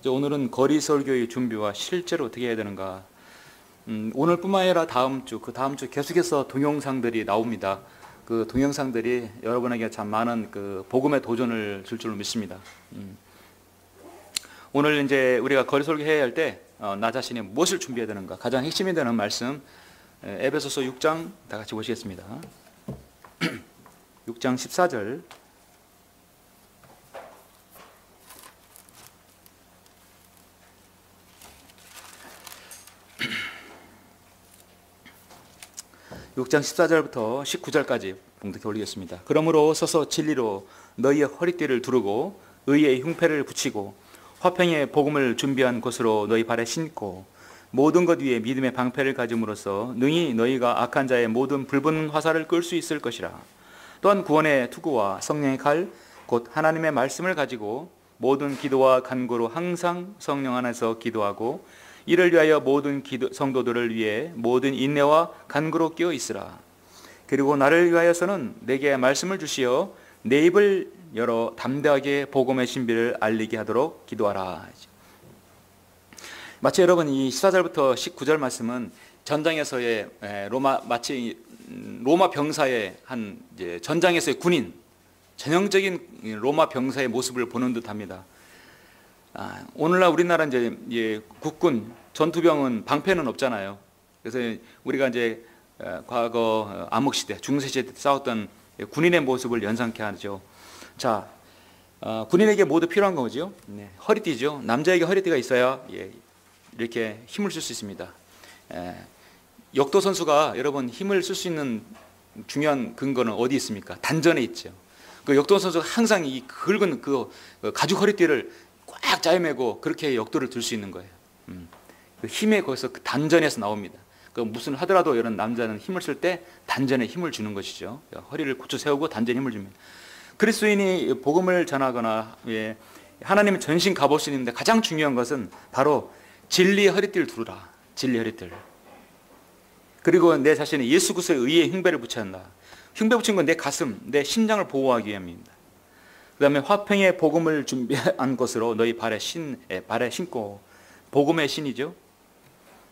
오늘은 거리 설교의 준비와 실제로 어떻게 해야 되는가. 오늘뿐만 아니라 다음 주, 그 다음 주 계속해서 동영상들이 나옵니다. 그 동영상들이 여러분에게 참 많은 그 복음의 도전을 줄 줄로 믿습니다. 오늘 이제 우리가 거리 설교해야 할 때 나 자신이 무엇을 준비해야 되는가, 가장 핵심이 되는 말씀 에베소서 6장 다 같이 보시겠습니다. 6장 14절. (6장 14절부터) 19절까지 봉독해 올리겠습니다. 그러므로 서서 진리로 너희의 허리띠를 두르고 의의 흉패를 붙이고 화평의 복음을 준비한 것으로 너희 발에 신고 모든 것 위에 믿음의 방패를 가짐으로써 능히 너희가 악한 자의 모든 불붙는 화살을 끌 수 있을 것이라. 또한 구원의 투구와 성령의 칼 곧 하나님의 말씀을 가지고 모든 기도와 간구로 항상 성령 안에서 기도하고 이를 위하여 모든 성도들을 위해 모든 인내와 간구로 끼어 있으라. 그리고 나를 위하여서는 내게 말씀을 주시어 내 입을 열어 담대하게 복음의 신비를 알리게 하도록 기도하라. 마치 여러분 이 14절부터 19절 말씀은 전장에서의 마치 로마 병사의 한 이제 전장에서의 군인, 전형적인 로마 병사의 모습을 보는 듯합니다. 오늘날 우리나라 이제 국군 전투병은 방패는 없잖아요. 그래서 우리가 이제 과거 암흑시대, 중세시대 때 싸웠던 군인의 모습을 연상케 하죠. 자, 군인에게 모두 필요한 거죠. 네, 허리띠죠. 남자에게 허리띠가 있어야 이렇게 힘을 쓸 수 있습니다. 역도 선수가 여러분 힘을 쓸 수 있는 중요한 근거는 어디 있습니까? 단전에 있죠. 그 역도 선수가 항상 이 굵은 그 가죽 허리띠를 꽉 짜매고 그렇게 역도를 들 수 있는 거예요. 그 힘에 거기서 그 단전에서 나옵니다. 그 무슨 하더라도 이런 남자는 힘을 쓸 때 단전에 힘을 주는 것이죠. 허리를 고쳐 세우고 단전에 힘을 줍니다. 그리스도인이 복음을 전하거나 하나님의 전신 갑옷이 있는데 가장 중요한 것은 바로 진리의 허리띠를 두르라. 진리의 허리띠를. 그리고 내 자신이 예수 그리스도의 의의 흉배를 붙여야 한다. 흉배 붙인 건 내 가슴, 내 심장을 보호하기 위함입니다. 그 다음에 화평의 복음을 준비한 것으로 너희 발에 신고, 복음의 신이죠.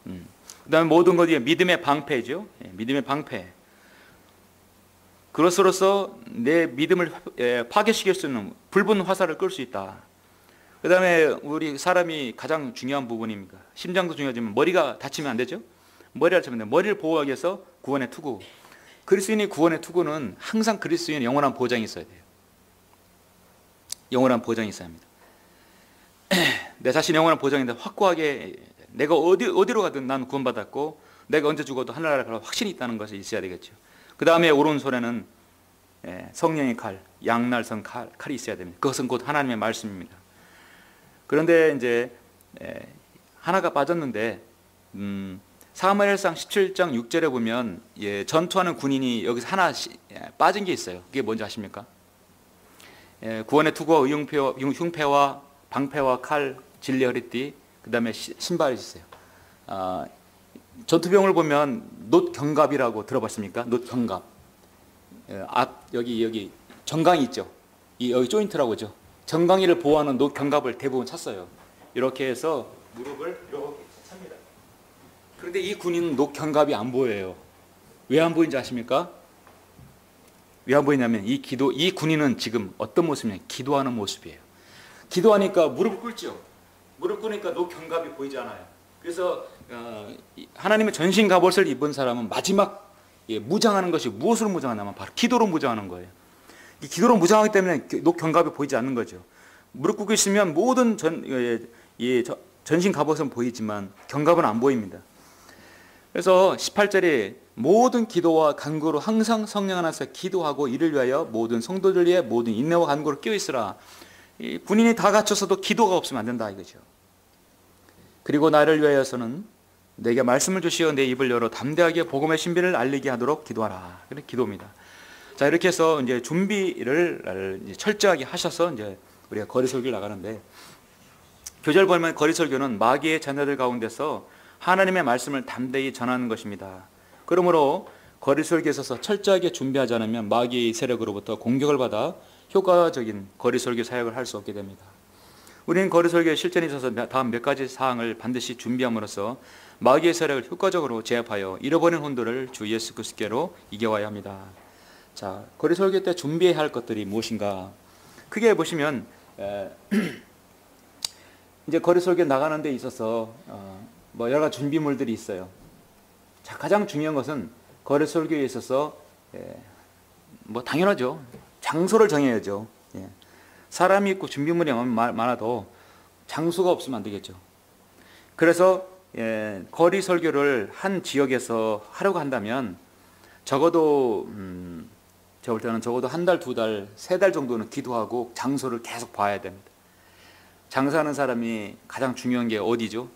그 다음에 모든 것 위에 믿음의 방패죠. 믿음의 방패. 그것으로서 내 믿음을 파괴시킬 수 있는 불붙는 화살을 끌 수 있다. 그 다음에 우리 사람이 가장 중요한 부분입니다. 심장도 중요하지만 머리가 다치면 안 되죠. 머리를 다치면 안 돼요. 머리를 보호하기 위해서 구원의 투구. 그리스도인의 구원의 투구는 항상 그리스도인의 영원한 보장이 있어야 돼요. 영원한 보장이 있어야 합니다. 내 자신의 영원한 보장인데 확고하게 내가 어디로 가든 난 구원받았고 내가 언제 죽어도 하늘나라에 갈 확신이 있다는 것이 있어야 되겠죠. 그 다음에 오른손에는 성령의 칼, 양날선 칼이 있어야 됩니다. 그것은 곧 하나님의 말씀입니다. 그런데 이제 하나가 빠졌는데 사무엘상 17장 6절에 보면 전투하는 군인이 여기서 하나 빠진 게 있어요. 그게 뭔지 아십니까? 구원의 투구와 흉패와 방패와 칼, 진리 허리띠, 그 다음에 신발이 있어요. 전투병을 보면 놋경갑이라고 들어봤습니까? 놋경갑. 여기 정강이 있죠. 여기 조인트라고 하죠. 정강이를 보호하는 놋경갑을 대부분 찼어요. 이렇게 해서 무릎을 이렇게 찹니다. 그런데 이 군인은 놋경갑이 안 보여요. 왜 안 보이는지 아십니까? 왜 안 보이냐면 이 군인은 지금 어떤 모습이냐? 기도하는 모습이에요. 기도하니까 무릎을 꿇죠. 무릎 꿇으니까 놋경갑이 보이지 않아요. 그래서 하나님의 전신 갑옷을 입은 사람은 마지막 무장하는 것이 무엇으로 무장하냐면 바로 기도로 무장하는 거예요. 이 기도로 무장하기 때문에 놋경갑이 보이지 않는 거죠. 무릎 꿇고 있으면 모든 전신 갑옷은 보이지만 경갑은 안 보입니다. 그래서 18절에 모든 기도와 간구로 항상 성령 안에서 기도하고 이를 위하여 모든 성도들 위해 모든 인내와 간구를 끼어 있으라. 이 군인이 다 갖춰서도 기도가 없으면 안 된다 이거죠. 그리고 나를 위하여서는 내게 말씀을 주시어 내 입을 열어 담대하게 복음의 신비를 알리게 하도록 기도하라. 그래 기도입니다. 자, 이렇게 해서 이제 준비를 철저하게 하셔서 이제 우리가 거리 설교를 나가는데, 교절 보면 거리 설교는 마귀의 자녀들 가운데서 하나님의 말씀을 담대히 전하는 것입니다. 그러므로 거리 설교에 있어서 철저하게 준비하지 않으면 마귀의 세력으로부터 공격을 받아 효과적인 거리 설교 사역을 할 수 없게 됩니다. 우리는 거리 설교의 실전에 있어서 다음 몇 가지 사항을 반드시 준비함으로써 마귀의 세력을 효과적으로 제압하여 잃어버린 혼들을 주 예수 그리스도께로 이겨와야 합니다. 자, 거리 설교 때 준비해야 할 것들이 무엇인가? 크게 보시면 이제 거리 설교 나가는 데 있어서 뭐 여러 가지 준비물들이 있어요. 자, 가장 중요한 것은 거리 설교에 있어서 뭐 당연하죠. 장소를 정해야죠. 사람이 있고 준비물이 많아도 장소가 없으면 안 되겠죠. 그래서 거리 설교를 한 지역에서 하려고 한다면 적어도 제가 볼 때는 적어도 한 달, 두 달, 세 달 정도는 기도하고 장소를 계속 봐야 됩니다. 장사하는 사람이 가장 중요한 게 어디죠?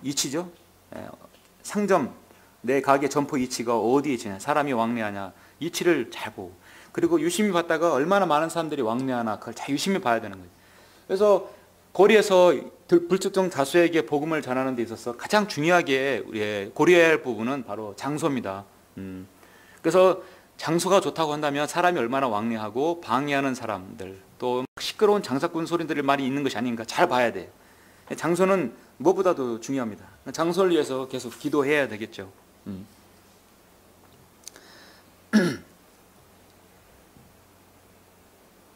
위치죠. 상점, 내 가게 점포 위치가 어디에 있냐, 사람이 왕래하냐, 위치를 잘 보고, 그리고 유심히 봤다가 얼마나 많은 사람들이 왕래하나 그걸 잘 유심히 봐야 되는 거예요. 그래서 거리에서 불특정 다수에게 복음을 전하는 데 있어서 가장 중요하게 고려해야 할 부분은 바로 장소입니다. 그래서 장소가 좋다고 한다면 사람이 얼마나 왕래하고 방해하는 사람들, 또 시끄러운 장사꾼 소리들이 많이 있는 것이 아닌가 잘 봐야 돼요. 장소는 무엇보다도 중요합니다. 장소를 위해서 계속 기도해야 되겠죠.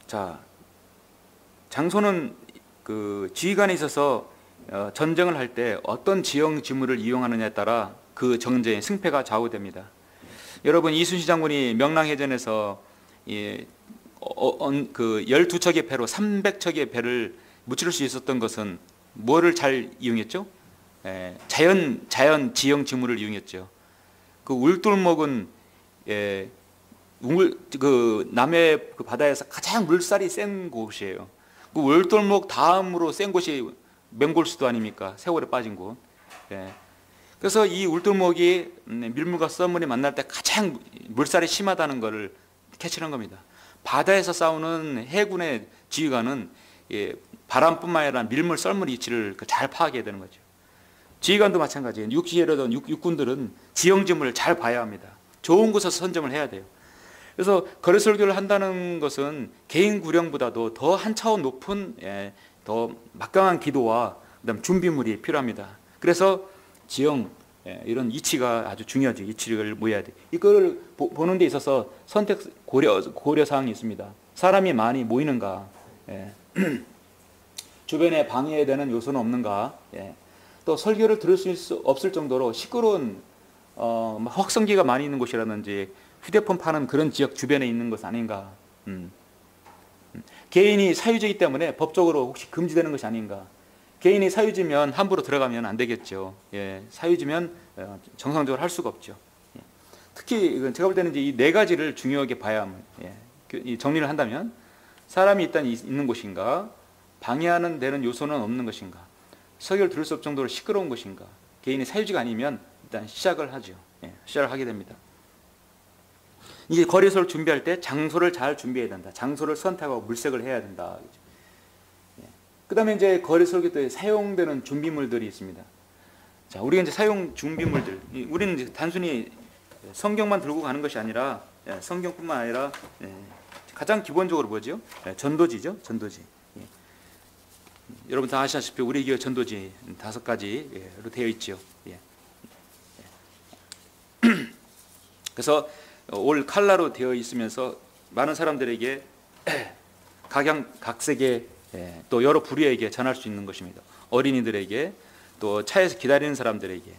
자, 장소는 그 지휘관에 있어서 전쟁을 할 때 어떤 지형 지물을 이용하느냐에 따라 그 전쟁의 승패가 좌우됩니다. 여러분, 이순신 장군이 명랑해전에서 그 12척의 배로 300척의 배를 무찌를 수 있었던 것은 뭐를 잘 이용했죠? 자연 지형 지물을 이용했죠. 그 울돌목은 그 남해 그 바다에서 가장 물살이 센 곳이에요. 그 울돌목 다음으로 센 곳이 맹골수도 아닙니까? 세월에 빠진 곳. 그래서 이 울돌목이 밀물과 썰물이 만날 때 가장 물살이 심하다는 것을 캐치한 겁니다. 바다에서 싸우는 해군의 지휘관은 바람뿐만 아니라 밀물, 썰물 위치를 잘 파악해야 되는 거죠. 지휘관도 마찬가지예요. 육군들은 지형지물을 잘 봐야 합니다. 좋은 곳에서 선점을 해야 돼요. 그래서 거리 설교를 한다는 것은 개인 구령보다도 더 한 차원 높은 더 막강한 기도와 그다음 준비물이 필요합니다. 그래서 지형, 이런 위치가 아주 중요하죠. 위치를 모여야 돼. 이걸 보는 데 있어서 선택 고려 사항이 있습니다. 사람이 많이 모이는가, 주변에 방해되는 요소는 없는가, 또 설교를 들을 수 없을 정도로 시끄러운 확성기가 많이 있는 곳이라든지 휴대폰 파는 그런 지역 주변에 있는 것 아닌가. 개인이 사유지이기 때문에 법적으로 혹시 금지되는 것이 아닌가. 개인이 사유지면 함부로 들어가면 안 되겠죠. 사유지면 정상적으로 할 수가 없죠. 특히 제가 볼 때는 이제 이 네 가지를 중요하게 봐야 합니다. 정리를 한다면 사람이 일단 있는 곳인가, 방해하는 되는 요소는 없는 것인가, 설교를 들을 수 없을 정도로 시끄러운 것인가, 개인이 사유지가 아니면 일단 시작을 하죠. 시작을 하게 됩니다. 이제 거리설을 준비할 때 장소를 잘 준비해야 된다. 장소를 선택하고 물색을 해야 된다. 그 다음에 이제 거리 설교 때 사용되는 준비물들이 있습니다. 자, 우리가 이제 사용 준비물들, 우리는 이제 단순히 성경만 들고 가는 것이 아니라, 성경뿐만 아니라 가장 기본적으로 뭐죠? 전도지죠, 전도지. 여러분 다 아시다시피 우리 교회 전도지 5가지로 되어 있죠. 그래서 올 칼라로 되어 있으면서 많은 사람들에게 각양각색의 또 여러 부류에게 전할 수 있는 것입니다. 어린이들에게, 또 차에서 기다리는 사람들에게,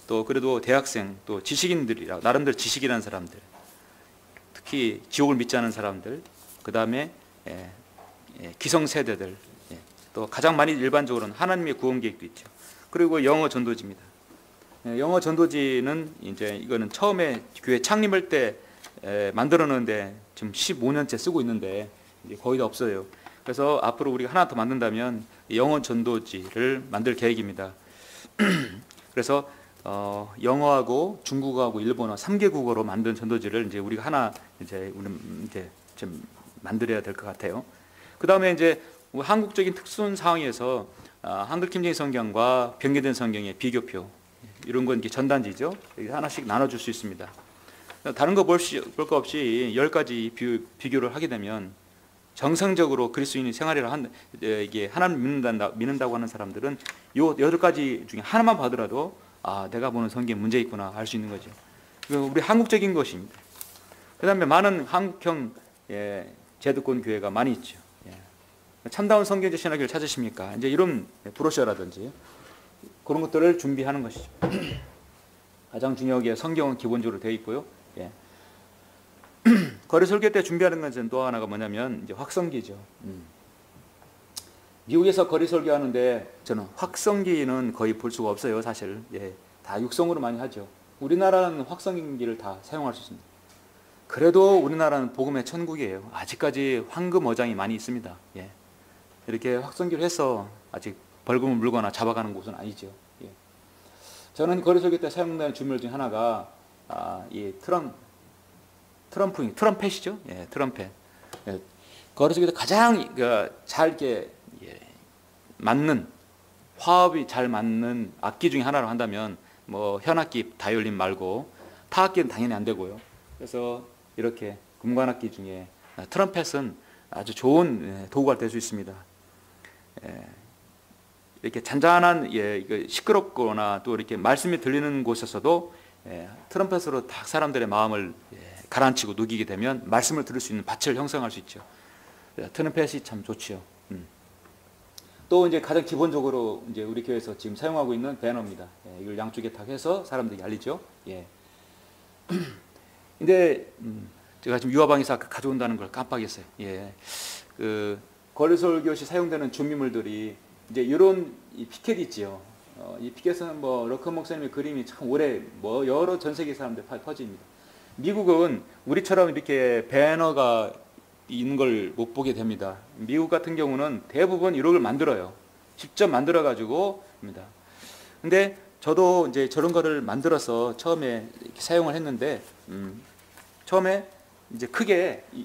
또 그래도 대학생, 또 지식인들이라 나름대로 지식이라는 사람들, 특히 지옥을 믿지 않은 사람들, 그 다음에 기성세대들, 또 가장 많이 일반적으로는 하나님의 구원 계획도 있죠. 그리고 영어 전도지입니다. 영어 전도지는 이제 이거는 처음에 교회 창립할 때 만들었는데 지금 15년째 쓰고 있는데 이제 거의 다 없어요. 그래서 앞으로 우리가 하나 더 만든다면 영어 전도지를 만들 계획입니다. 그래서 영어하고 중국어하고 일본어 3개 국어로 만든 전도지를 이제 우리가 하나 이제 좀 만들어야 될 것 같아요. 그 다음에 이제 한국적인 특수한 상황에서 한글 김정희 성경과 변경된 성경의 비교표, 이런 건 이게 전단지죠. 하나씩 나눠줄 수 있습니다. 다른 거 볼 거 없이 10가지 비교를 하게 되면 정성적으로 그리스도인이 생활이라 이게 하나님 믿는다고 하는 사람들은 요 8가지 중에 하나만 봐더라도 내가 보는 성경에 문제 있구나 알 수 있는 거죠. 우리 한국적인 것입니다. 그 다음에 많은 한국형 제도권 교회가 많이 있죠. 참다운 성경적 신학을 찾으십니까? 이제 이런 브로셔라든지 그런 것들을 준비하는 것이죠. 가장 중요하게 성경은 기본적으로 되어 있고요. 거리 설교 때 준비하는 것은 또 하나가 뭐냐면 이제 확성기죠. 미국에서 거리 설교하는데 저는 확성기는 거의 볼 수가 없어요, 사실. 다 육성으로 많이 하죠. 우리나라는 확성기를 다 사용할 수 있습니다. 그래도 우리나라는 복음의 천국이에요. 아직까지 황금 어장이 많이 있습니다. 이렇게 확성기를 해서 아직 벌금을 물거나 잡아가는 곳은 아니죠. 저는 거리 설교 때 사용되는 주물 중 하나가 이 트럼펫이죠. 트럼펫. 거리 설교 때 가장 잘 이렇게 맞는 화합이 잘 맞는 악기 중에 하나로 한다면 뭐 현악기 바이올린 말고 타악기는 당연히 안 되고요. 그래서 이렇게 금관악기 중에 트럼펫은 아주 좋은 도구가 될 수 있습니다. 이렇게 잔잔한 시끄럽거나 또 이렇게 말씀이 들리는 곳에서도 트럼펫으로 딱 사람들의 마음을 가라앉히고 누기게 되면 말씀을 들을 수 있는 밭을 형성할 수 있죠. 트럼펫이 참 좋지요. 또 이제 가장 기본적으로 이제 우리 교회에서 지금 사용하고 있는 배너입니다. 이걸 양쪽에 딱 해서 사람들에게 알리죠. 근데 제가 지금 유아방에서 아까 가져온다는 걸 깜빡했어요. 그 거리설교 시 사용되는 준비물들이 이제 이런 이 피켓 있지요. 이 피켓은 뭐 러커 목사님의 그림이 참 오래 뭐 여러 전 세계 사람들 퍼집니다. 미국은 우리처럼 이렇게 배너가 있는 걸 못 보게 됩니다. 미국 같은 경우는 대부분 이런 걸 만들어요. 직접 만들어 가지고 입니다. 근데 저도 이제 저런 거를 만들어서 처음에 이렇게 사용을 했는데 처음에 이제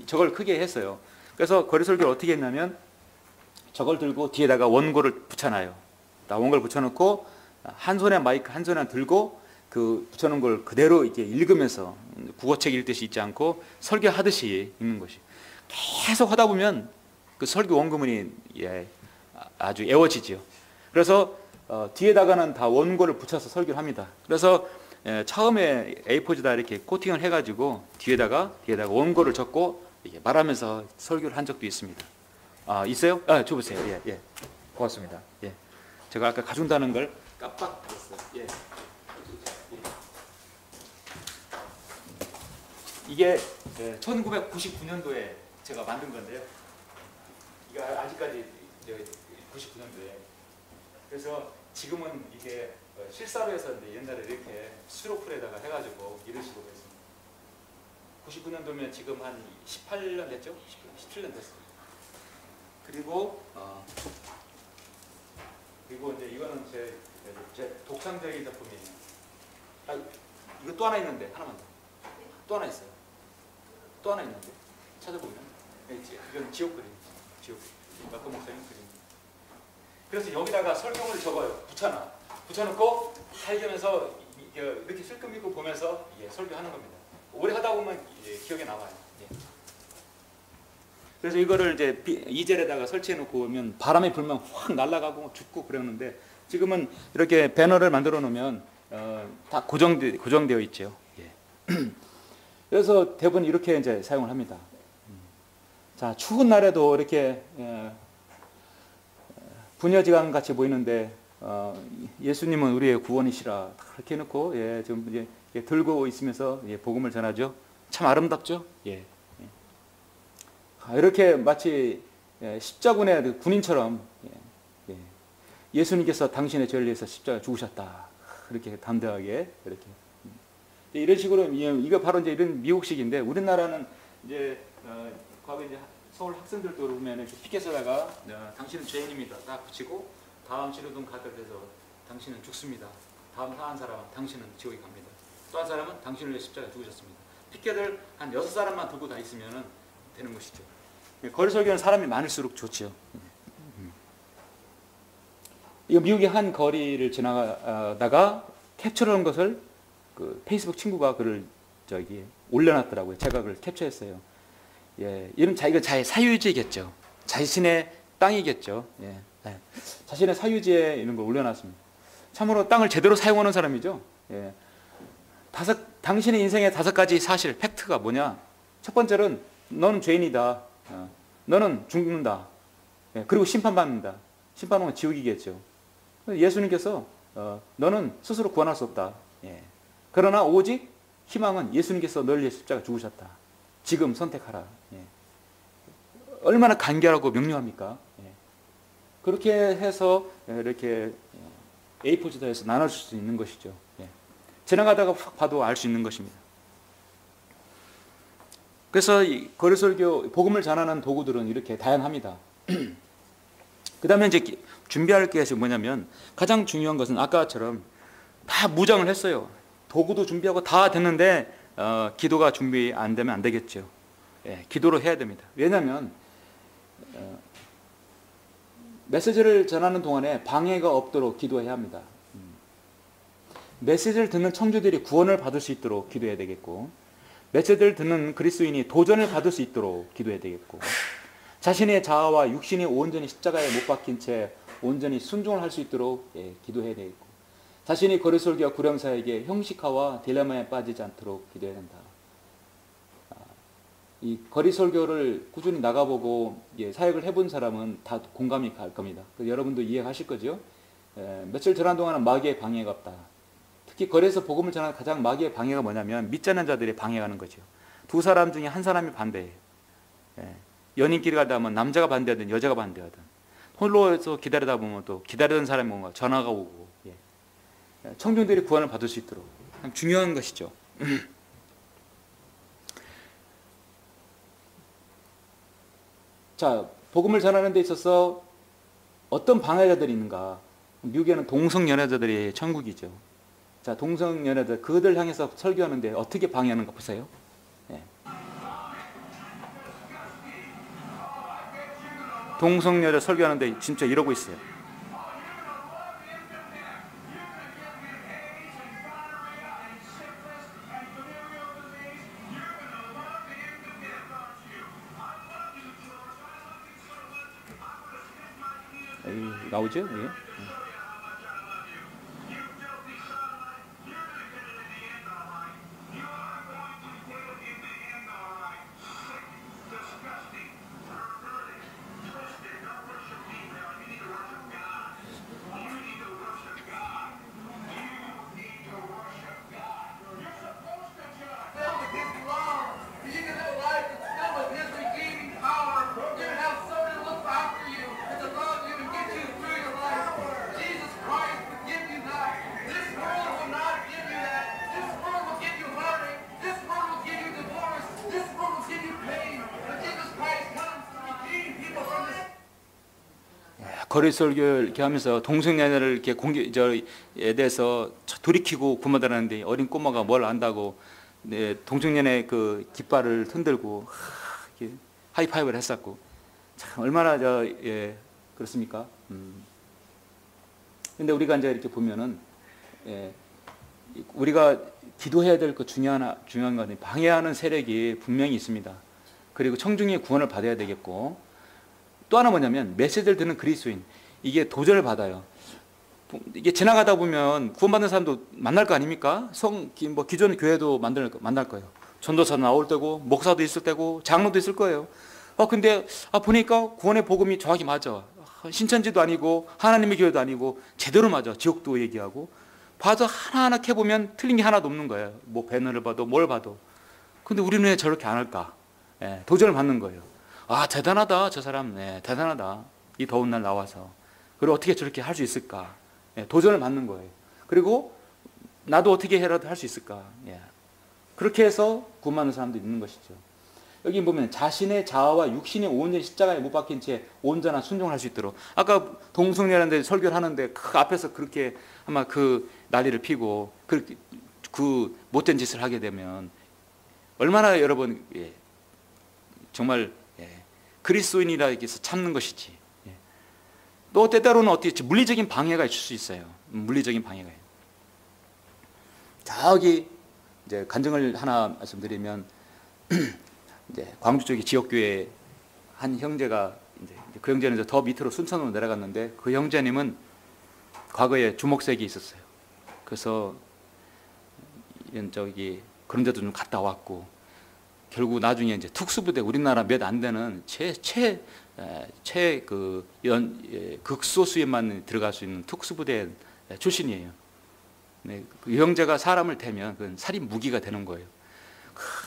저걸 크게 했어요. 그래서 거리 설교를 어떻게 했냐면 저걸 들고 뒤에다가 원고를 붙여놔요. 원고를 붙여놓고 한 손에 마이크 한 손에 들고 그 붙여놓은 걸 그대로 이렇게 읽으면서 국어책 읽듯이 읽지 않고 설교하듯이 읽는 것이 계속 하다 보면 그 설교 원고문이 아주 애워지지요. 그래서 뒤에다가는 다 원고를 붙여서 설교를 합니다. 그래서 처음에 A4지다 이렇게 코팅을 해가지고 뒤에다가 원고를 적고 이렇게 말하면서 설교를 한 적도 있습니다. 있어요? 줘보세요. 고맙습니다. 제가 아까 가져온다는 걸 깜빡했어요. 이게 1999년도에 제가 만든 건데요. 이게 아직까지 99년도에. 그래서 지금은 이게 실사로 해서 옛날에 이렇게 수로풀에다가 해가지고 이런 식으로 했습니다. 99년도면 지금 한 18년 됐죠? 17년 됐어요. 그리고 이제 이거는 제 독창적인 작품이에요. 이거 또 하나 있는데 하나만 더. 또 하나 있어요. 또 하나 있는데 찾아보면 이건 지옥 그림. 아까 목사님 그림. 그래서 여기다가 설명을 적어요. 붙여놓고 살면서 이렇게 슬금 읽고 보면서 설교하는 겁니다. 오래 하다 보면 기억에 남아요. 그래서 이거를 이제 이젤에다가 설치해놓고 오면 바람이 불면 확 날아가고 죽고 그러는데 지금은 이렇게 배너를 만들어 놓으면 다 고정되어 있죠. 그래서 대부분 이렇게 이제 사용을 합니다. 자, 추운 날에도 이렇게 부녀지간 같이 보이는데 예수님은 우리의 구원이시라 그렇게 해놓고 지금 이제 들고 있으면서 복음을 전하죠. 참 아름답죠. 이렇게 마치 십자군의 군인처럼 예수님께서 당신의 죄를 위해서 십자가에 죽으셨다. 그렇게 담대하게 이렇게 이런 식으로 이거 바로 이제 이런 미국식인데 우리나라는 이제 과거 이제 서울 학생들도 보면 이렇게 피켓에다가 당신은 죄인입니다. 딱 붙이고 다음 치료등 가득해서 당신은 죽습니다. 다음 한 사람은 당신은 지옥에 갑니다. 또 한 사람은 당신을 위해 십자가에 죽으셨습니다. 피켓을 한 6사람만 들고 다 있으면 되는 것이죠. 거리 설교는 사람이 많을수록 좋지요. 이거 미국의 한 거리를 지나가다가 캡처한 것을 그 페이스북 친구가 글을 올려놨더라고요. 제가 그걸 캡처했어요. 예, 이런 자기가 자의 사유지겠죠. 자신의 땅이겠죠. 예, 예. 자신의 사유지에 이런 걸 올려놨습니다. 참으로 땅을 제대로 사용하는 사람이죠. 예. 당신의 인생의 5가지 사실, 팩트가 뭐냐? 첫 번째는 너는 죄인이다. 너는 죽는다. 예. 그리고 심판받는다. 심판은 지옥이겠죠. 예수님께서 너는 스스로 구원할 수 없다. 예. 그러나 오직 희망은 예수님께서 너를 위해 십자가 죽으셨다. 지금 선택하라. 예. 얼마나 간결하고 명료합니까? 예. 그렇게 해서 이렇게 A4지도에서 나눠줄 수 있는 것이죠. 예. 지나가다가 확 봐도 알 수 있는 것입니다. 그래서 이 거리설교 복음을 전하는 도구들은 이렇게 다양합니다. 그 다음에 이제 준비할 게 뭐냐면 가장 중요한 것은 아까처럼 다 무장을 했어요. 도구도 준비하고 다 됐는데 기도가 준비 안 되면 안 되겠죠. 예, 기도로 해야 됩니다. 왜냐하면 메시지를 전하는 동안에 방해가 없도록 기도해야 합니다. 메시지를 듣는 청주들이 구원을 받을 수 있도록 기도해야 되겠고, 메시지를 듣는 그리스도인이 도전을 받을 수 있도록 기도해야 되겠고, 자신의 자아와 육신이 온전히 십자가에 못 박힌 채 온전히 순종을 할 수 있도록 기도해야 되겠고, 자신이 거리설교와 구령사에게 형식화와 딜레마에 빠지지 않도록 기도해야 된다. 이 거리설교를 꾸준히 나가보고 사역을 해본 사람은 다 공감이 갈 겁니다. 여러분도 이해하실 거죠? 며칠 전한 동안은 마귀의 방해가 없다. 특히 거리에서 복음을 전하는 가장 마귀의 방해가 뭐냐면 믿지 않는 자들이 방해하는 거죠. 두 사람 중에 한 사람이 반대해요. 연인끼리 가다 보면 남자가 반대하든 여자가 반대하든, 홀로에서 기다리다 보면 또 기다리던 사람이 뭔가 전화가 오고, 청중들이 구원을 받을 수 있도록 중요한 것이죠. 자, 복음을 전하는 데 있어서 어떤 방해자들이 있는가? 미국에는 동성연애자들이 천국이죠. 자, 동성연애자, 그들 향해서 설교하는데 어떻게 방해하는가 보세요. 예. 동성연애 설교하는데 진짜 이러고 있어요. 나오죠? 예. 거리설교 이렇게 하면서 동성연애를 이렇게 공개에 대해서 돌이키고 구마다라는데 어린 꼬마가 뭘 안다고 동성연애 그 깃발을 흔들고 이렇게 하이파이브를 했었고, 참 얼마나 그렇습니까? 근데 우리가 이제 이렇게 보면은 우리가 기도해야 될 그 중요한 것은 방해하는 세력이 분명히 있습니다. 그리고 청중의 구원을 받아야 되겠고, 또 하나 뭐냐면 메시지를 듣는 그리스도인, 이게 도전을 받아요. 이게 지나가다 보면 구원받는 사람도 만날 거 아닙니까? 기존 교회도 만날 거예요. 전도사 나올 때고, 목사도 있을 때고, 장로도 있을 거예요. 근데 보니까 구원의 복음이 정확히 맞아. 신천지도 아니고 하나님의 교회도 아니고 제대로 맞아. 지옥도 얘기하고. 봐도 하나하나 캐보면 틀린 게 하나도 없는 거예요. 뭐 배너를 봐도 뭘 봐도. 근데 우리는 왜 저렇게 안 할까? 도전을 받는 거예요. 대단하다, 저 사람. 대단하다. 이 더운 날 나와서. 그리고 어떻게 저렇게 할 수 있을까? 도전을 받는 거예요. 그리고 나도 어떻게 해라도 할 수 있을까? 그렇게 해서 구원받는 사람도 있는 것이죠. 여기 보면 자신의 자아와 육신이 온전히 십자가에 못 박힌 채 온전한 순종을 할 수 있도록. 아까 동성연애인데 설교를 하는데 그 앞에서 그렇게 아마 그 난리를 피고 그 못된 짓을 하게 되면 얼마나 여러분 정말 그리스도인이라 해서 참는 것이지. 또 때때로는 어떻게 물리적인 방해가 있을 수 있어요. 물리적인 방해가. 저기 이제 간증을 하나 말씀드리면 이제 광주 쪽에 지역교회 한 형제가 이제 그 형제는 이제 더 밑으로 순천으로 내려갔는데 그 형제님은 과거에 주목색이 있었어요. 그래서 이런 저기 그런 데도 좀 갔다 왔고 결국 나중에 이제 특수부대 우리나라 몇 안 되는 극소수에만 들어갈 수 있는 특수부대 출신이에요. 네, 그 형제가 사람을 대면 그건 살인 무기가 되는 거예요.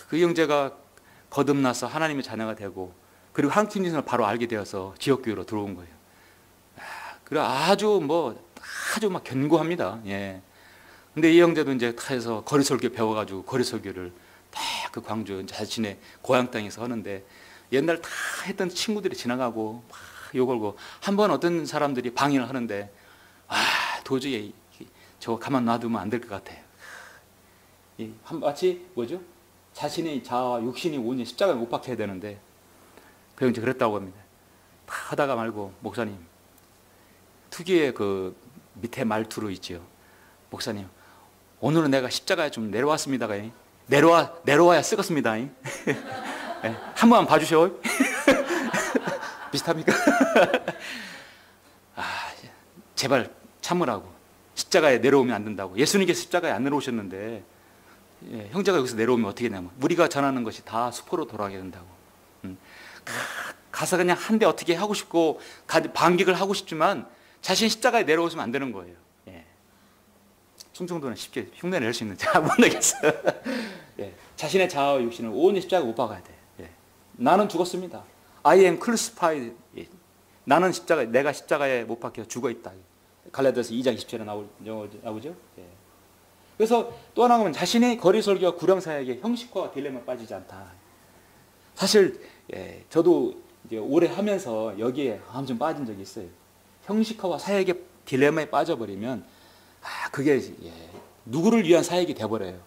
그 형제가 거듭나서 하나님의 자녀가 되고 그리고 한국 인생을 바로 알게 되어서 지역교회로 들어온 거예요. 그래 아주 막 견고합니다. 예. 근데 이 형제도 이제 다 해서 거리설교 배워가지고 거리설교를 다 그 광주 자신의 고향 땅에서 하는데 옛날 다 했던 친구들이 지나가고 막 욕을고 한 번 어떤 사람들이 방해를 하는데 도저히 저거 가만 놔두면 안 될 것 같아요. 마치 뭐죠? 자신의 자아와 육신이 온전히 십자가에 못 박혀야 되는데 그 형제 그랬다고 합니다. 다 하다가 말고 목사님 특유의 그 밑에 말투로 있지요. 목사님 오늘은 내가 십자가에 좀 내려왔습니다가 내려와야 쓰겠습니다. 네, 한 번만 봐주셔. 비슷합니까? 제발 참으라고. 십자가에 내려오면 안 된다고. 예수님께서 십자가에 안 내려오셨는데 형제가 여기서 내려오면 어떻게 되냐면 우리가 전하는 것이 다 수포로 돌아가게 된다고. 가서 그냥 한 대 어떻게 하고 싶고 반격을 하고 싶지만 자신 십자가에 내려오시면 안 되는 거예요. 충청도는 쉽게 흉내낼 수 있는 자 못 내겠어요. 자신의 자아와 육신을 온전히 십자가에 못 박아야 돼. 나는 죽었습니다. I am crucified. 나는 내가 십자가에 못 박혀 죽어 있다. 갈라디아서 2장 20절에 나오죠. 그래서 또 하나는 자신의 거리설교와 구령사역의 형식화와 딜레마에 빠지지 않다. 사실 저도 이제 오래 하면서 여기에 좀 빠진 적이 있어요. 형식화와 사역의 딜레마에 빠져버리면 그게 누구를 위한 사역이 돼버려요.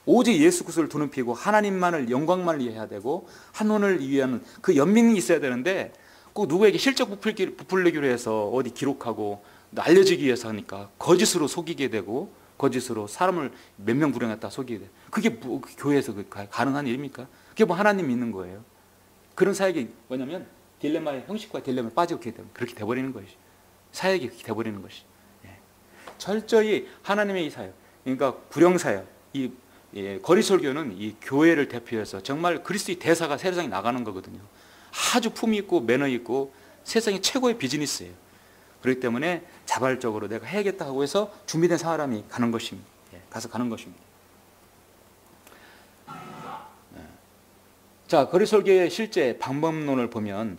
오직 예수 그리스도를 두는 피고 하나님만을 영광만을 위해야 되고 한원을 위한 그 연민이 있어야 되는데 꼭 누구에게 실적 부풀리기로 해서 어디 기록하고 알려지기 위해서 하니까 거짓으로 속이게 되고 거짓으로 사람을 몇 명 불행했다 속이게 돼. 그게 교회에서 가능한 일입니까? 그게 하나님 믿는 거예요. 그런 사역이 뭐냐면 딜레마의 형식과 딜레마에 빠지고 그렇게 돼버리는 것이 사역이 그렇게 돼버리는 것이. 철저히 하나님의 이 사역, 그러니까 구령사역, 이 거리설교는 이 교회를 대표해서 정말 그리스도의 대사가 세상에 나가는 거거든요. 아주 품위 있고 매너 있고 세상의 최고의 비즈니스예요. 그렇기 때문에 자발적으로 내가 해야겠다 하고 해서 준비된 사람이 가는 것입니다. 가서 가는 것입니다. 자, 거리설교의 실제 방법론을 보면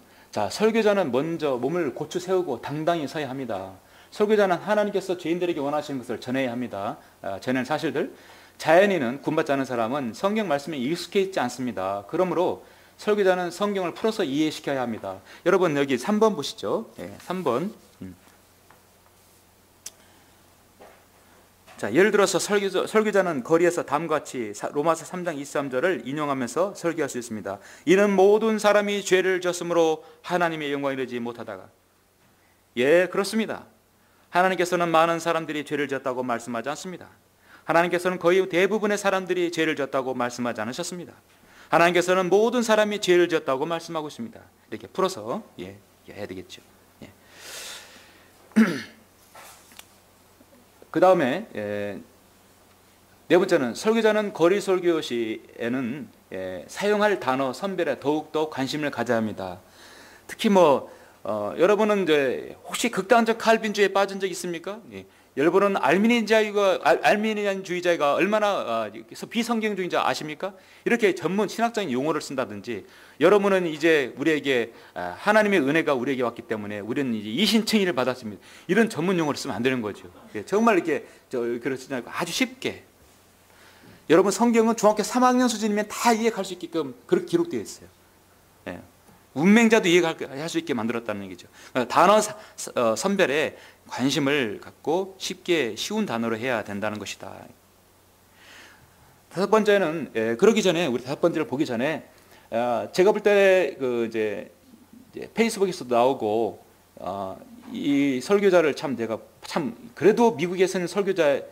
설교자는 먼저 몸을 고추 세우고 당당히 서야 합니다. 설교자는 하나님께서 죄인들에게 원하시는 것을 전해야 합니다. 전하는 사실들. 자연인은 구원받지 않은 사람은 성경 말씀에 익숙해 있지 않습니다. 그러므로 설교자는 성경을 풀어서 이해시켜야 합니다. 여러분 여기 3번 보시죠. 3번. 자, 예를 들어서 설교자는 거리에서 다음과 같이 로마서 3장 23절을 인용하면서 설교할 수 있습니다. 이는 모든 사람이 죄를 졌으므로 하나님의 영광을 이루지 못하다가. 그렇습니다. 하나님께서는 많은 사람들이 죄를 졌다고 말씀하지 않습니다. 하나님께서는 거의 대부분의 사람들이 죄를 졌다고 말씀하지 않으셨습니다. 하나님께서는 모든 사람이 죄를 졌다고 말씀하고 있습니다. 이렇게 풀어서 해야 되겠죠. 그 다음에 네 번째는 설교자는 거리 설교 시에는 사용할 단어 선별에 더욱더 관심을 가져야 합니다. 특히 여러분은 이제 혹시 극단적 칼빈주의에 빠진 적 있습니까? 여러분은 알미니안주의자가 얼마나 비성경주의자 아십니까? 이렇게 전문 신학적인 용어를 쓴다든지 여러분은 이제 우리에게 하나님의 은혜가 우리에게 왔기 때문에 우리는 이제 이신청의를 받았습니다. 이런 전문 용어를 쓰면 안 되는 거죠. 정말 이렇게 그렇지 않고 아주 쉽게 여러분 성경은 중학교 3학년 수준이면 다 이해할 수 있게끔 그렇게 기록되어 있어요. 운명자도 이해할 수 있게 만들었다는 얘기죠. 단어 선별에 관심을 갖고 쉽게 쉬운 단어로 해야 된다는 것이다. 다섯 번째는 그러기 전에 우리 다섯 번째를 보기 전에 제가 볼 때 이제 페이스북에서도 나오고 이 설교자를 제가 그래도 미국에 서는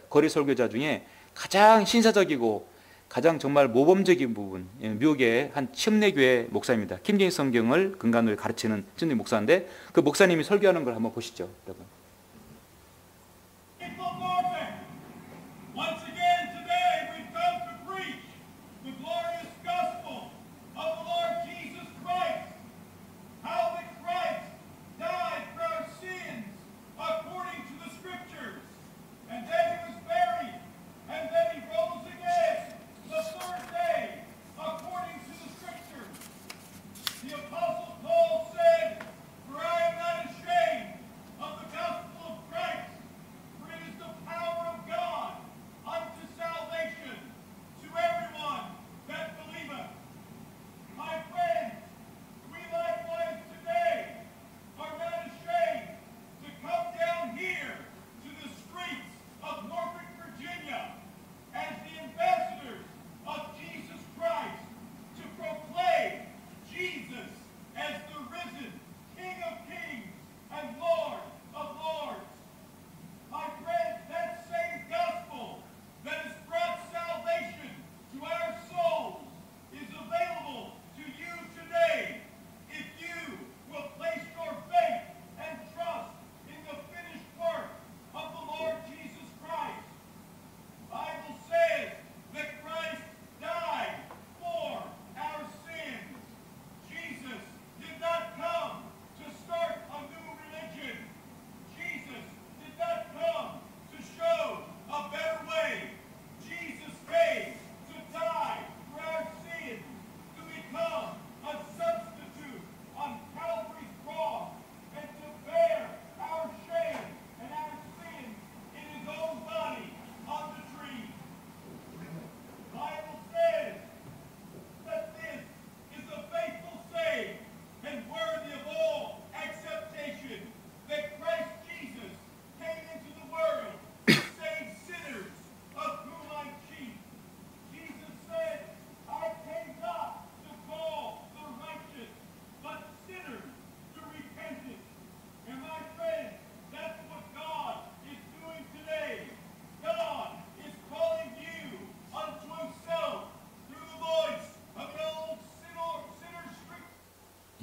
거리 설교자 중에 가장 신사적이고 가장 정말 모범적인 부분, 미국의 한 침례교회 목사입니다. 킹제임스 성경을 근간으로 가르치는 침례 목사인데 그 목사님이 설교하는 걸 한번 보시죠, 여러분.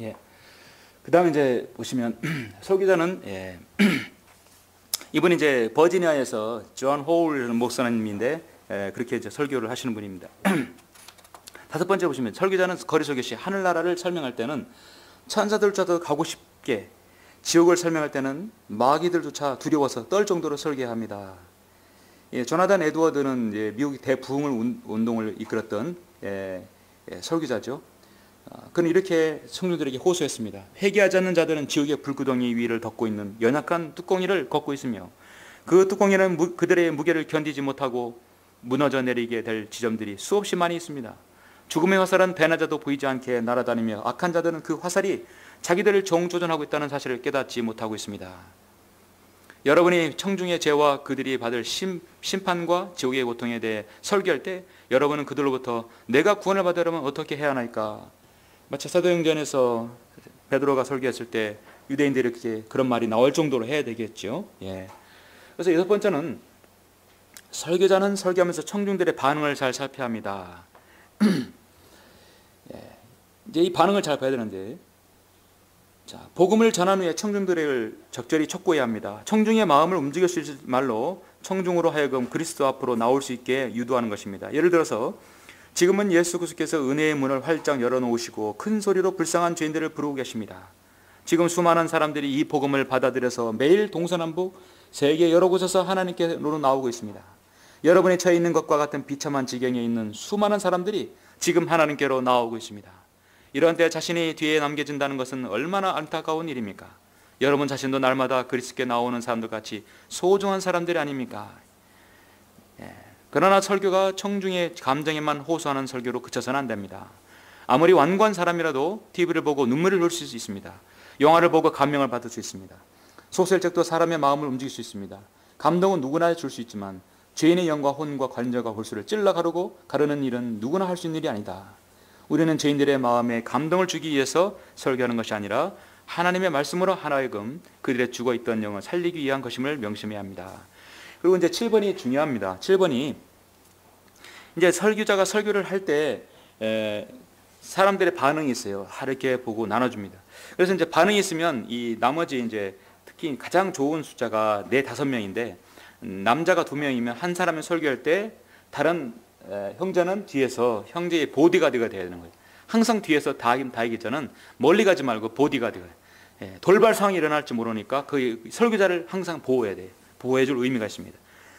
예. 그 다음에 이제 보시면 설교자는 이분이 이제 버지니아에서 존 호울 목사님인데 그렇게 이제 설교를 하시는 분입니다. 다섯 번째 보시면 설교자는 거리 설교 시 하늘나라를 설명할 때는 천사들조차도 가고 싶게, 지옥을 설명할 때는 마귀들조차 두려워서 떨 정도로 설교합니다. 조나단 에드워드는 미국의 대부흥을 운동을 이끌었던 설교자죠. 그는 이렇게 성도들에게 호소했습니다. 회개하지 않는 자들은 지옥의 불구덩이 위를 덮고 있는 연약한 뚜껑이를 걷고 있으며 그 뚜껑이는 그들의 무게를 견디지 못하고 무너져 내리게 될 지점들이 수없이 많이 있습니다. 죽음의 화살은 배나자도 보이지 않게 날아다니며 악한 자들은 그 화살이 자기들을 정조준하고 있다는 사실을 깨닫지 못하고 있습니다. 여러분이 청중의 죄와 그들이 받을 심판과 지옥의 고통에 대해 설교할 때 여러분은 그들로부터 내가 구원을 받으려면 어떻게 해야 하나이까? 마치 사도행전에서 베드로가 설교했을 때 유대인들이 이렇게 그런 말이 나올 정도로 해야 되겠죠. 그래서 여섯 번째는 설교자는 설교하면서 청중들의 반응을 잘 살펴야 합니다. 이제 이 반응을 잘 봐야 되는데, 자, 복음을 전한 후에 청중들을 적절히 촉구해야 합니다. 청중의 마음을 움직일 수 있을 말로 청중으로 하여금 그리스도 앞으로 나올 수 있게 유도하는 것입니다. 예를 들어서 지금은 예수 그리스도께서 은혜의 문을 활짝 열어놓으시고 큰 소리로 불쌍한 죄인들을 부르고 계십니다. 지금 수많은 사람들이 이 복음을 받아들여서 매일 동서남북 세계 여러 곳에서 하나님께로 나오고 있습니다. 여러분이 처해 있는 것과 같은 비참한 지경에 있는 수많은 사람들이 지금 하나님께로 나오고 있습니다. 이런 때 자신이 뒤에 남겨진다는 것은 얼마나 안타까운 일입니까? 여러분 자신도 날마다 그리스도께 나오는 사람들 같이 소중한 사람들이 아닙니까? 그러나 설교가 청중의 감정에만 호소하는 설교로 그쳐서는 안 됩니다. 아무리 완고한 사람이라도 TV를 보고 눈물을 흘릴 수 있습니다. 영화를 보고 감명을 받을 수 있습니다. 소설책도 사람의 마음을 움직일 수 있습니다. 감동은 누구나 줄 수 있지만 죄인의 영과 혼과 관절과 골수를 찔러 가르는 일은 누구나 할 수 있는 일이 아니다. 우리는 죄인들의 마음에 감동을 주기 위해서 설교하는 것이 아니라 하나님의 말씀으로 하나여금 그들의 죽어있던 영을 살리기 위한 것임을 명심해야 합니다. 그리고 이제 7번이 중요합니다. 7번이 이제 설교자가 설교를 할 때 사람들의 반응이 있어요. 이렇게 보고 나눠줍니다. 그래서 이제 반응이 있으면 이 나머지 이제 특히 가장 좋은 숫자가 4-5명인데 남자가 2명이면 한 사람이 설교할 때 다른 형제는 뒤에서 형제의 보디가드가 돼야 되는 거예요. 항상 뒤에서 다이기자는 멀리 가지 말고 보디가드가 돌발 상황이 일어날지 모르니까 그 설교자를 항상 보호해야 돼요. 보호해줄 의미가 있습니다.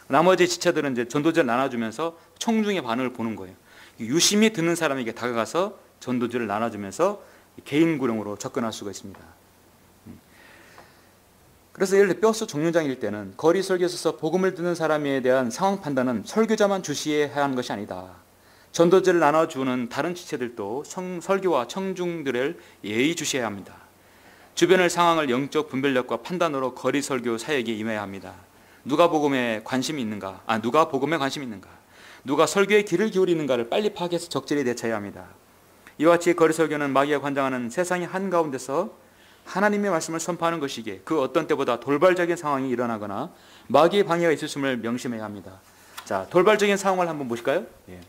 나머지 지체들은 이제 전도지를 나눠주면서 청중의 반응을 보는 거예요. 유심히 듣는 사람에게 다가가서 전도지를 나눠주면서 개인 구령으로 접근할 수가 있습니다. 그래서 예를 들어 버스 정류장일 때는 거리 설교에서 복음을 듣는 사람에 대한 상황 판단은 설교자만 주시해야 하는 것이 아니다. 전도지를 나눠주는 다른 지체들도 설교와 청중들을 예의주시해야 합니다. 주변의 상황을 영적 분별력과 판단으로 거리 설교 사역에 임해야 합니다. 누가 복음에 관심이 있는가? 누가 설교에 귀를 기울이는가를 빨리 파악해서 적절히 대처해야 합니다. 이와 같이 거리 설교는 마귀가 관장하는 세상의 한가운데서 하나님의 말씀을 선포하는 것이기에 그 어떤 때보다 돌발적인 상황이 일어나거나 마귀의 방해가 있었음을 명심해야 합니다. 자, 돌발적인 상황을 한번 보실까요? 예.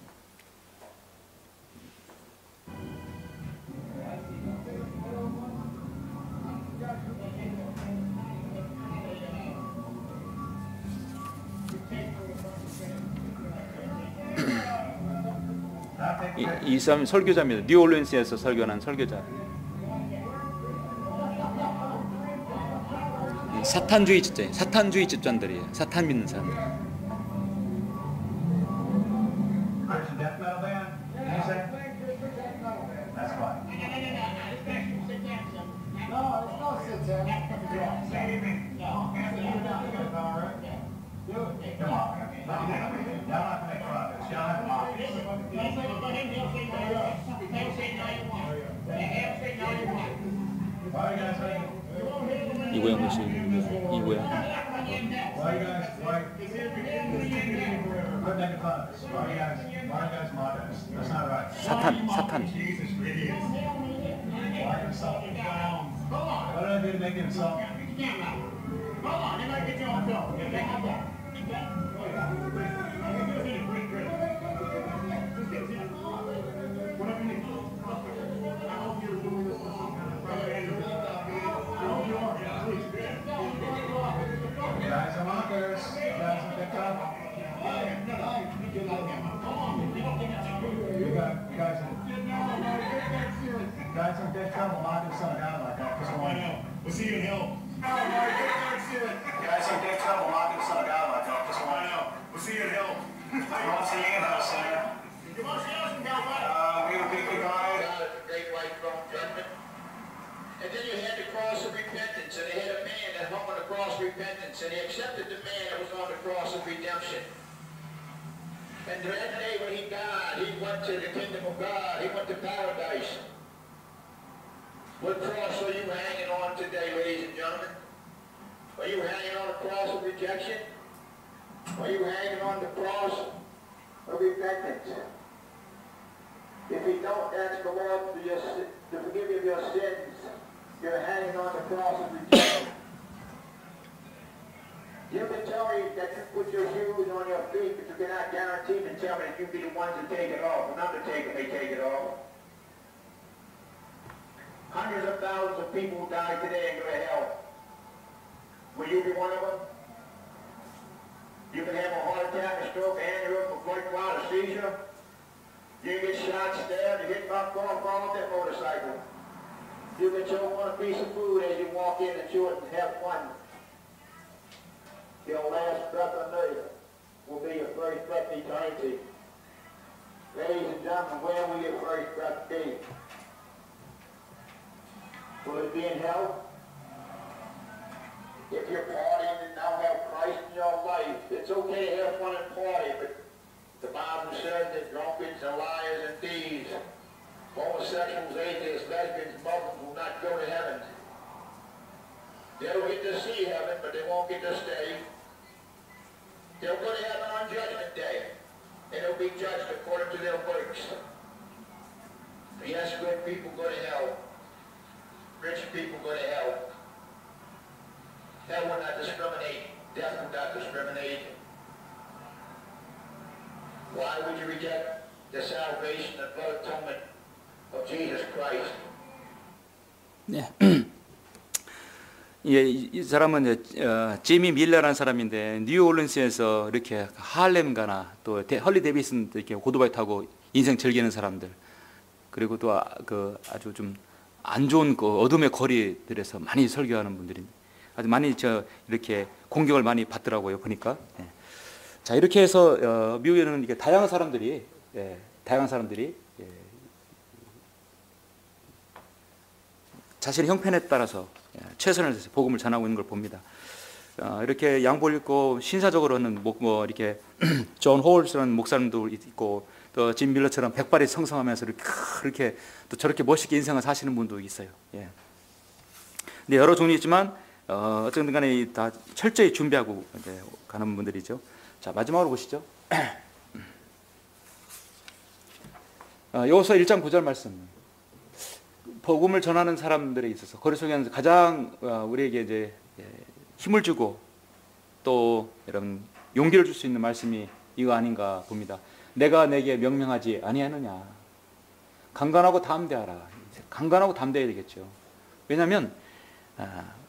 이 사람 설교자입니다. 뉴올리언스에서 설교하는 설교자. 사탄주의 집단들이에요. 사탄 믿는 사람들. 이고양 것이 이고양. 사탄. And then you had the cross of repentance, and they had a man that hung on the cross of repentance, and he accepted the man that was on the cross of redemption. And that day when he died, he went to the kingdom of God. He went to paradise. What cross are you hanging on today, ladies and gentlemen? Are you hanging on the cross of rejection? Are you hanging on the cross of repentance? If you don't ask the Lord to forgive you of your sins, you're hanging on the cross of rejection. You can tell me that you put your shoes on your feet, but you cannot guarantee to tell me that you'll be the ones to take it off. An undertaker may take it off. Hundreds of thousands of people die today and go to hell. Will you be one of them? You can have a heart attack, a stroke, an aneurysm, a blood clot, a seizure. You can get shot, stabbed, you get knocked off off that motorcycle. You can choke on a piece of food as you walk in and chew it and have fun. Your last breath on earth will be your first breath in eternity. Ladies and gentlemen, where will your first breath be? Will it be in hell? If you're partying and now have Christ in your life, it's okay to have fun and party, but the Bible says that drunkards and liars and thieves, homosexuals, atheists, lesbians, Muslims will not go to heaven. They'll get to see heaven, but they won't get to stay. They'll go to heaven on Judgment Day, and they'll be judged according to their works. Yes, good people go to hell. Rich people go to hell. Hell will not discriminate. Death will not discriminate. Why would you reject the salvation and blood atonement of Jesus Christ? 네. 예, 이 사람은 지미 밀러라는 사람인데 뉴올리언스에서 이렇게 할렘 가나 또 헐리 데이비슨 이렇게 오토바이 타고 인생 즐기는 사람들, 그리고 또 그 아주 좀 안 좋은 그 어둠의 거리들에서 많이 설교하는 분들이 아주 많이 이렇게 공격을 많이 받더라고요, 보니까. 예. 자, 이렇게 해서 미국에는 이렇게 다양한 사람들이 예, 자신의 형편에 따라서 최선을 다해서 복음을 전하고 있는 걸 봅니다. 이렇게 양복 입고 신사적으로는 뭐 이렇게 존 홀스라는 목사님도 있고, 또 짐 밀러처럼 백발이 성성하면서 이렇게 또 저렇게 멋있게 인생을 사시는 분도 있어요. 예. 근데 여러 종류 있지만 어쨌든 간에 다 철저히 준비하고 이제 가는 분들이죠. 자, 마지막으로 보시죠. 여호수아 1장 9절 말씀. 복음을 전하는 사람들에 있어서 거리 속에는 가장 우리에게 이제 힘을 주고 또 여러분 용기를 줄 수 있는 말씀이 이거 아닌가 봅니다. 내가 내게 명령하지 아니하느냐. 강건하고 담대하라. 강건하고 담대해야 되겠죠. 왜냐하면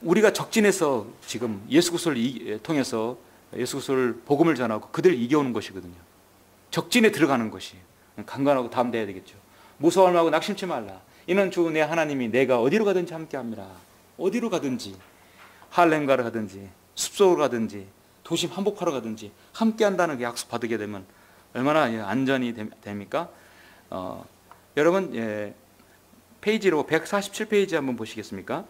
우리가 적진에서 지금 예수 그리스도를 통해서 예수 그리스도를 복음을 전하고 그들을 이겨오는 것이거든요. 적진에 들어가는 것이 강건하고 담대해야 되겠죠. 무서워하지 말고 낙심치 말라. 이는 주 내 하나님이 내가 어디로 가든지 함께합니다. 어디로 가든지, 할렘가로 가든지 숲속으로 가든지 도심 한복하러 가든지 함께한다는 그 약속 받게 되면 얼마나 안전이 됩니까? 여러분 페이지로 147페이지 한번 보시겠습니까?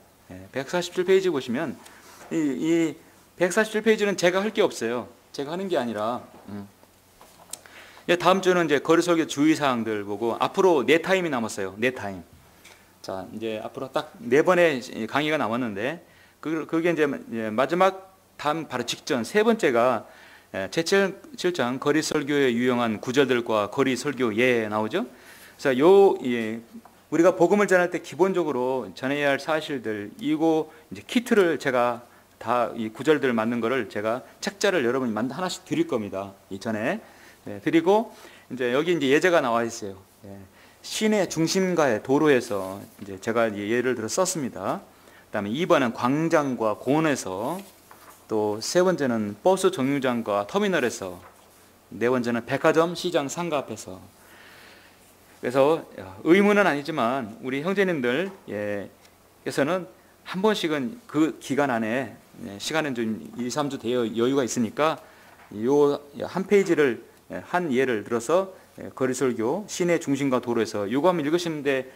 147페이지 보시면 이 147페이지는 제가 할 게 없어요. 제가 하는 게 아니라 다음 주는 이제 거리설교 주의사항들 보고 앞으로 4타임이 남았어요. 4타임. 자, 이제 앞으로 딱 4번의 강의가 남았는데 그게 이제 마지막 다음 바로 직전 세 번째가 제7장 거리설교에 유용한 구절들과 거리설교에 나오죠. 그래서 우리가 복음을 전할 때 기본적으로 전해야 할 사실들 이거 이제 키트를 제가 다 이 구절들 만든 거를 제가 책자를 여러분이 하나씩 드릴 겁니다. 이전에 드리고 이제 여기 이제 예제가 나와 있어요. 시내 중심가의 도로에서 이제 제가 예를 들어 썼습니다. 그다음에 2번은 광장과 공원에서, 또 세 번째는 버스 정류장과 터미널에서, 네 번째는 백화점, 시장, 상가 앞에서. 그래서 의무는 아니지만 우리 형제님들 에서는 한 번씩은 그 기간 안에 시간은 좀 2, 3주 되어 여유가 있으니까 요 한 페이지를 한 예를 들어서 거리설교 시내 중심과 도로에서 요거 한번 읽으시는데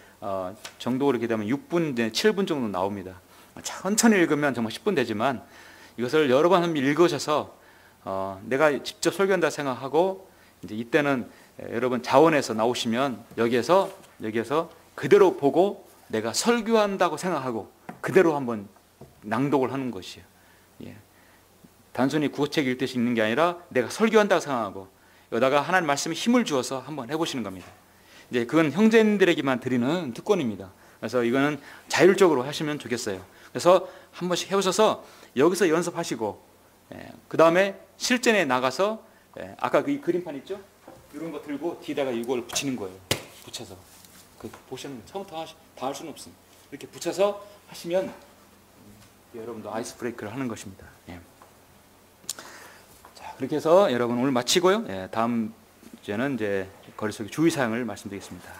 정도 이렇게 되면 6분, 7분 정도 나옵니다. 천천히 읽으면 정말 10분 되지만 이것을 여러 번 한번 읽으셔서 내가 직접 설교한다 생각하고 이제 이때는 여러분 자원에서 나오시면 여기에서 그대로 보고 내가 설교한다고 생각하고 그대로 한번 낭독을 하는 것이에요. 단순히 구어책 읽듯이 읽는 게 아니라 내가 설교한다고 생각하고 여기다가 하나님 말씀에 힘을 주어서 한번 해보시는 겁니다. 이제 그건 형제님들에게만 드리는 특권입니다. 그래서 이거는 자율적으로 하시면 좋겠어요. 그래서 한 번씩 해보셔서 여기서 연습하시고 그 다음에 실전에 나가서 아까 그 그림판 있죠? 이런 거 들고 뒤에다가 이걸 붙이는 거예요. 붙여서 보시는 처음부터 다 할 수는 없습니다. 이렇게 붙여서 하시면 여러분도 아이스 브레이크를 하는 것입니다. 자, 그렇게 해서 여러분 오늘 마치고요. 다음 주에는 이제 거리속의 주의사항을 말씀드리겠습니다.